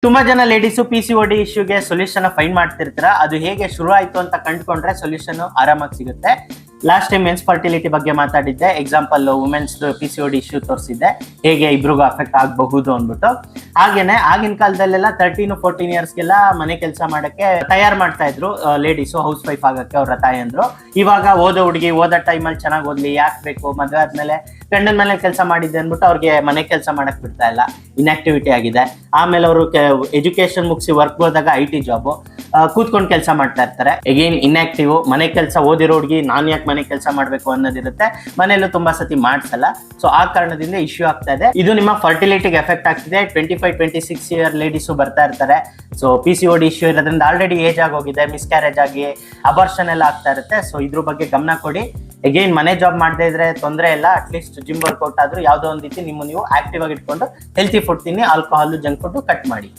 ತುಂಬಾ ಜನ ladies PCOD ಇಶ್ಯೂಗೆ solution find ಮಾಡ್ತಿರ್ತೀರಾ. ಅದು ಹೇಗೆ ಶುರು ಆಯ್ತು ಅಂತ ಕಂಡುಕೊಂಡ್ರೆ ಸೊಲ್ಯೂಷನ್ ಆರಾಮಾಗಿ ಸಿಗುತ್ತೆ. ಲಾಸ್ಟ್ ಟೈಮ್ ಮೆನ್ಸ್ ಫರ್ಟಿಲಿಟಿ ಬಗ್ಗೆ ಮಾತಾಡಿದ್ದೆ. ಎಕ್ಸಾಂಪಲ್ ವುಮೆನ್ಸ್ PCOD ಇಶ್ಯೂ ತೋರಿಸಿದ್ದೆ, ಹೇಗೆ ಇಬ್ರಿಗೂ ಅಫೆಕ್ಟ್ ಆಗಬಹುದು ಅಂದ್ಬಿಟ್ಟು. ಹಾಗೇನೆ ಆಗಿನ ಕಾಲದಲ್ಲೆಲ್ಲ 13-14 ಇಯರ್ಸ್ಗೆಲ್ಲ ಮನೆ ಕೆಲಸ ಮಾಡಕ್ಕೆ ತಯಾರು ಮಾಡ್ತಾ ಇದ್ರು ಲೇಡೀಸು, ಹೌಸ್ ವೈಫ್ ಆಗಕ್ಕೆ ಅವ್ರ ತಾಯಂದ್ರು. ಇವಾಗ ಓದೋ ಹುಡುಗಿ ಓದೋ ಟೈಮಲ್ಲಿ ಚೆನ್ನಾಗಿ ಓದ್ಲಿ, ಯಾಕೆ ಬೇಕು, ಮದುವೆ ಆದ್ಮೇಲೆ ಗಂಡನ ಮೇಲೆ ಕೆಲಸ ಮಾಡಿದ್ದೆ ಅಂದ್ಬಿಟ್ಟು ಅವ್ರಿಗೆ ಮನೆ ಕೆಲಸ ಮಾಡಕ್ ಬಿಡ್ತಾ ಇಲ್ಲ, ಇನ್ಆಕ್ಟಿವಿಟಿ ಆಗಿದೆ. ಆಮೇಲೆ ಅವರು ಎಜುಕೇಶನ್ ಮುಗಿಸಿ ವರ್ಕ್ ಹೋದಾಗ IT ಜಾಬ್ ಕೂತ್ಕೊಂಡು ಕೆಲಸ ಮಾಡ್ತಾ ಇರ್ತಾರೆ. Again inactive. ಮನೆ ಕೆಲಸ ಓದಿರೋ ಹುಡುಗಿ ನಾನು ಯಾಕೆ ಮನೆ ಕೆಲಸ ಮಾಡಬೇಕು ಅನ್ನೋದಿರುತ್ತೆ. ಮನೆಯಲ್ಲೂ ತುಂಬಾ ಸತಿ ಮಾಡ್ಸಲ್ಲ. ಸೊ ಆ ಕಾರಣದಿಂದ ಇಶ್ಯೂ ಆಗ್ತಾ ಇದೆ. ಇದು ನಿಮ್ಮ ಫರ್ಟಿಲಿಟಿಗೆ ಎಫೆಕ್ಟ್ ಆಗ್ತಿದೆ. 25-26 ಇಯರ್ ಲೇಡೀಸು ಬರ್ತಾ ಇರ್ತಾರೆ. ಸೊ PCOD ಇಶ್ಯೂ ಇರೋದ್ರಿಂದ ಆಲ್ರೆಡಿ ಏಜ್ ಆಗೋಗಿದೆ, ಮಿಸ್ಕ್ಯಾರೇಜ್ ಆಗಿ ಅಬಾರ್ಷನ್ ಎಲ್ಲ ಆಗ್ತಾ ಇರುತ್ತೆ. ಸೊ ಇದ್ರ ಬಗ್ಗೆ ಗಮನ ಕೊಡಿ. ಎಗೇನ್ ಮನೆ ಜಾಬ್ ಮಾಡದೇ ಇದ್ರೆ ತೊಂದರೆ ಇಲ್ಲ, ಅಟ್ಲೀಸ್ಟ್ ಜಿಮ್ ವರ್ಕೌಟ್ ಆದ್ರೂ ಯಾವುದೋ ಒಂದು ರೀತಿ ನೀವು ಆಕ್ಟಿವ್ ಆಗಿ ಇಟ್ಕೊಂಡು ಹೆಲ್ತಿ ಫುಡ್ ತಿನ್ನಿ, ಆಲ್ಕೋಹಾಲ್ ಜಂಕ್ ಫುಡ್ ಕಟ್ ಮಾಡಿ.